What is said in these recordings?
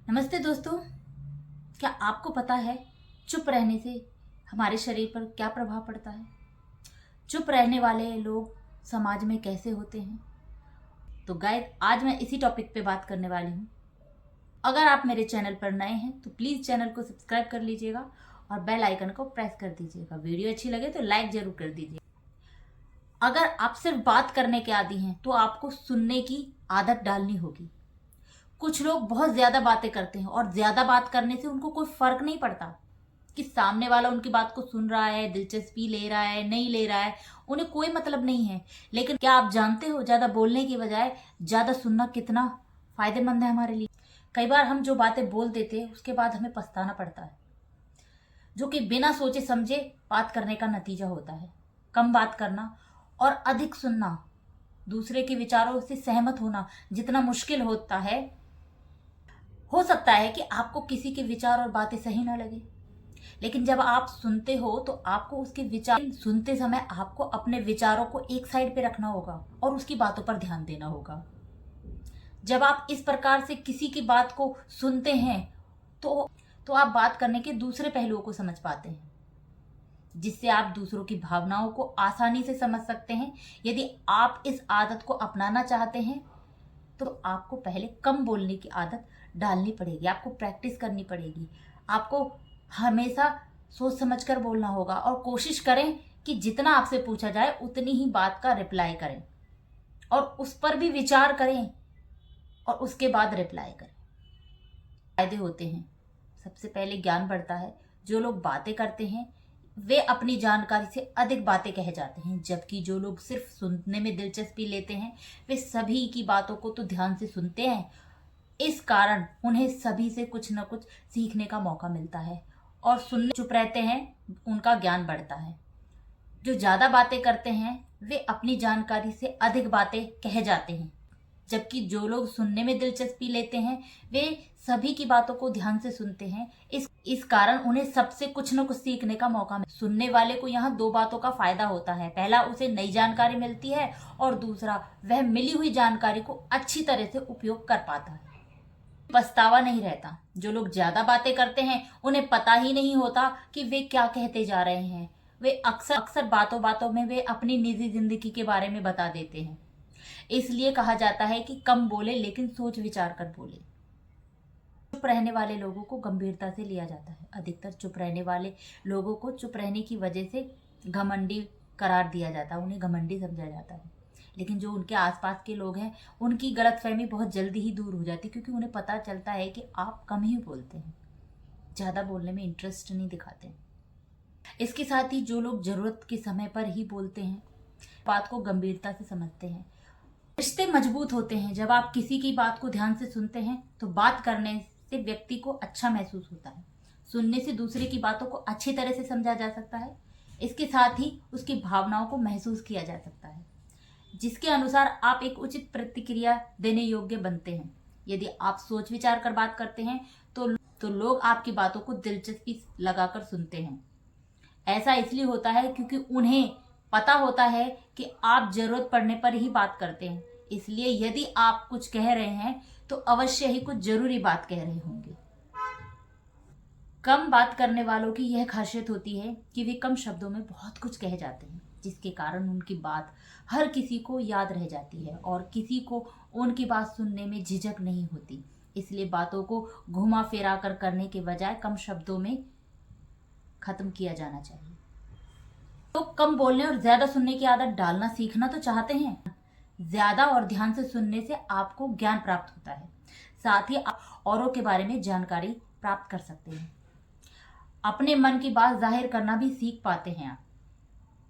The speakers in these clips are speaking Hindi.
नमस्ते दोस्तों। क्या आपको पता है चुप रहने से हमारे शरीर पर क्या प्रभाव पड़ता है? चुप रहने वाले लोग समाज में कैसे होते हैं? तो गाइस, आज मैं इसी टॉपिक पे बात करने वाली हूँ। अगर आप मेरे चैनल पर नए हैं तो प्लीज़ चैनल को सब्सक्राइब कर लीजिएगा और बेल आइकन को प्रेस कर दीजिएगा। वीडियो अच्छी लगे तो लाइक जरूर कर दीजिए। अगर आप सिर्फ बात करने के आदी हैं तो आपको सुनने की आदत डालनी होगी। कुछ लोग बहुत ज्यादा बातें करते हैं और ज्यादा बात करने से उनको कोई फर्क नहीं पड़ता कि सामने वाला उनकी बात को सुन रहा है, दिलचस्पी ले रहा है, नहीं ले रहा है, उन्हें कोई मतलब नहीं है। लेकिन क्या आप जानते हो, ज्यादा बोलने की बजाय ज्यादा सुनना कितना फायदेमंद है हमारे लिए? कई बार हम जो बातें बोल देते हैं उसके बाद हमें पछताना पड़ता है, जो कि बिना सोचे समझे बात करने का नतीजा होता है। कम बात करना और अधिक सुनना, दूसरे के विचारों से सहमत होना जितना मुश्किल होता है, हो सकता है कि आपको किसी के विचार और बातें सही ना लगे, लेकिन जब आप सुनते हो तो आपको उसके विचार सुनते समय आपको अपने विचारों को एक साइड पे रखना होगा और उसकी बातों पर ध्यान देना होगा। जब आप इस प्रकार से किसी की बात को सुनते हैं तो आप बात करने के दूसरे पहलुओं को समझ पाते हैं, जिससे आप दूसरों की भावनाओं को आसानी से समझ सकते हैं। यदि आप इस आदत को अपनाना चाहते हैं तो आपको पहले कम बोलने की आदत डालनी पड़ेगी, आपको प्रैक्टिस करनी पड़ेगी। आपको हमेशा सोच समझकर बोलना होगा और कोशिश करें कि जितना आपसे पूछा जाए उतनी ही बात का रिप्लाई करें और उस पर भी विचार करें और उसके बाद रिप्लाई करें। फायदे होते हैं। सबसे पहले ज्ञान बढ़ता है। जो लोग बातें करते हैं वे अपनी जानकारी से अधिक बातें कह जाते हैं, जबकि जो लोग सिर्फ सुनने में दिलचस्पी लेते हैं वे सभी की बातों को तो ध्यान से सुनते हैं। इस कारण उन्हें सभी से कुछ न कुछ सीखने का मौका मिलता है और सुनने चुप रहते हैं उनका ज्ञान बढ़ता है। जो ज्यादा बातें करते हैं वे अपनी जानकारी से अधिक बातें कह जाते हैं, जबकि जो लोग सुनने में दिलचस्पी लेते हैं वे सभी की बातों को ध्यान से सुनते हैं। इस कारण उन्हें सबसे कुछ न कुछ सीखने का मौका मिलता है। सुनने वाले को यहाँ दो बातों का फायदा होता है। पहला, उसे नई जानकारी मिलती है और दूसरा, वह मिली हुई जानकारी को अच्छी तरह से उपयोग कर पाता है। पछतावा नहीं रहता। जो लोग ज्यादा बातें करते हैं उन्हें पता ही नहीं होता कि वे क्या कहते जा रहे हैं। वे अक्सर अक्सर बातों बातों में वे अपनी निजी जिंदगी के बारे में बता देते हैं। इसलिए कहा जाता है कि कम बोले लेकिन सोच विचार कर बोले। चुप रहने वाले लोगों को गंभीरता से लिया जाता है। अधिकतर चुप रहने वाले लोगों को चुप रहने की वजह से घमंडी करार दिया जाता है, उन्हें घमंडी समझा जाता है। लेकिन जो उनके आसपास के लोग हैं उनकी गलतफहमी बहुत जल्दी ही दूर हो जाती है, क्योंकि उन्हें पता चलता है कि आप कम ही बोलते हैं, ज़्यादा बोलने में इंटरेस्ट नहीं दिखाते। इसके साथ ही जो लोग जरूरत के समय पर ही बोलते हैं, बात को गंभीरता से समझते हैं, रिश्ते मजबूत होते हैं। जब आप किसी की बात को ध्यान से सुनते हैं तो बात करने से व्यक्ति को अच्छा महसूस होता है। सुनने से दूसरे की बातों को अच्छी तरह से समझा जा सकता है। इसके साथ ही उसकी भावनाओं को महसूस किया जा सकता है, जिसके अनुसार आप एक उचित प्रतिक्रिया देने योग्य बनते हैं। यदि आप सोच विचार कर बात करते हैं तो लोग आपकी बातों को दिलचस्पी लगाकर सुनते हैं। ऐसा इसलिए होता है क्योंकि उन्हें पता होता है कि आप जरूरत पड़ने पर ही बात करते हैं। इसलिए यदि आप कुछ कह रहे हैं तो अवश्य ही कुछ जरूरी बात कह रहे होंगे। कम बात करने वालों की यह खासियत होती है कि वे कम शब्दों में बहुत कुछ कह जाते हैं, जिसके कारण उनकी बात हर किसी को याद रह जाती है और किसी को उनकी बात सुनने में झिझक नहीं होती। इसलिए बातों को घुमा फिरा कर करने के बजाय कम शब्दों में खत्म किया जाना चाहिए। तो कम बोलने और ज्यादा सुनने की आदत डालना सीखना तो चाहते हैं। ज्यादा और ध्यान से सुनने से आपको ज्ञान प्राप्त होता है, साथ ही आप औरों के बारे में जानकारी प्राप्त कर सकते हैं। अपने मन की बात जाहिर करना भी सीख पाते हैं आप।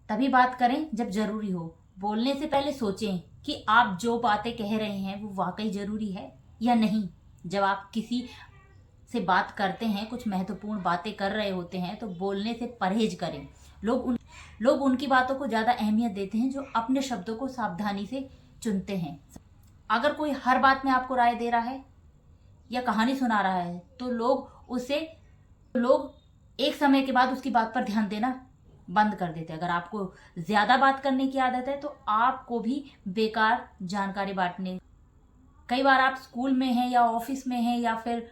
तभी बात करें जब जरूरी हो। बोलने से पहले सोचें कि आप जो बातें कह रहे हैं वो वाकई जरूरी है या नहीं। जब आप किसी से बात करते हैं, कुछ महत्वपूर्ण बातें कर रहे होते हैं, तो बोलने से परहेज करें। लोग उनकी बातों को ज्यादा अहमियत देते हैं जो अपने शब्दों को सावधानी से चुनते हैं। अगर कोई हर बात में आपको राय दे रहा है या कहानी सुना रहा है तो लोग एक समय के बाद उसकी बात पर ध्यान देना बंद कर देते हैं। अगर आपको ज्यादा बात करने की आदत है तो आपको भी बेकार जानकारी बांटने, कई बार आप स्कूल में हैं या ऑफिस में हैं या फिर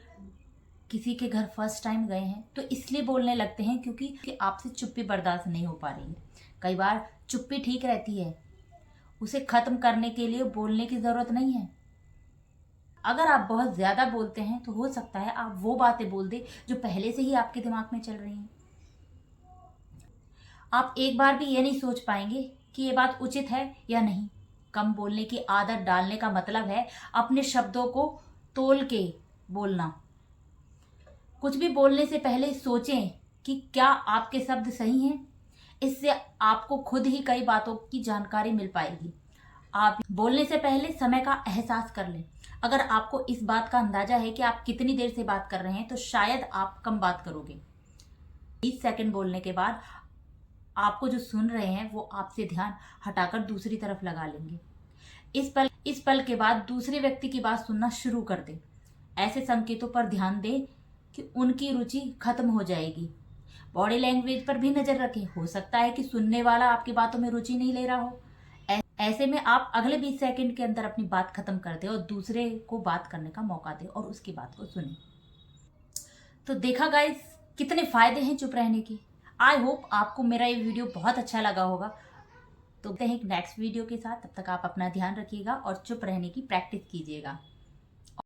किसी के घर फर्स्ट टाइम गए हैं तो इसलिए बोलने लगते हैं क्योंकि आपसे चुप्पी बर्दाश्त नहीं हो पा रही है। कई बार चुप्पी ठीक रहती है, उसे खत्म करने के लिए बोलने की जरूरत नहीं है। अगर आप बहुत ज्यादा बोलते हैं तो हो सकता है आप वो बातें बोल दे जो पहले से ही आपके दिमाग में चल रही हैं। आप एक बार भी ये नहीं सोच पाएंगे कि ये बात उचित है या नहीं। कम बोलने की आदत डालने का मतलब है अपने शब्दों को तोल के बोलना। कुछ भी बोलने से पहले सोचें कि क्या आपके शब्द सही हैं। इससे आपको खुद ही कई बातों की जानकारी मिल पाएगी। आप बोलने से पहले समय का एहसास कर लें। अगर आपको इस बात का अंदाजा है कि आप कितनी देर से बात कर रहे हैं तो शायद आप कम बात करोगे। 20 सेकंड बोलने के बाद आपको जो सुन रहे हैं वो आपसे ध्यान हटाकर दूसरी तरफ लगा लेंगे। इस पल के बाद दूसरे व्यक्ति की बात सुनना शुरू कर दें। ऐसे संकेतों पर ध्यान दें कि उनकी रुचि खत्म हो जाएगी। बॉडी लैंग्वेज पर भी नजर रखें। हो सकता है कि सुनने वाला आपकी बातों में रुचि नहीं ले रहा हो। ऐसे में आप अगले 20 सेकंड के अंदर अपनी बात खत्म कर दें और दूसरे को बात करने का मौका दें और उसकी बात को सुनें। तो देखा गाइस, कितने फायदे हैं चुप रहने की। आई होप आपको मेरा ये वीडियो बहुत अच्छा लगा होगा। तो मिलते हैं एक नेक्स्ट वीडियो के साथ। तब तक आप अपना ध्यान रखिएगा और चुप रहने की प्रैक्टिस कीजिएगा।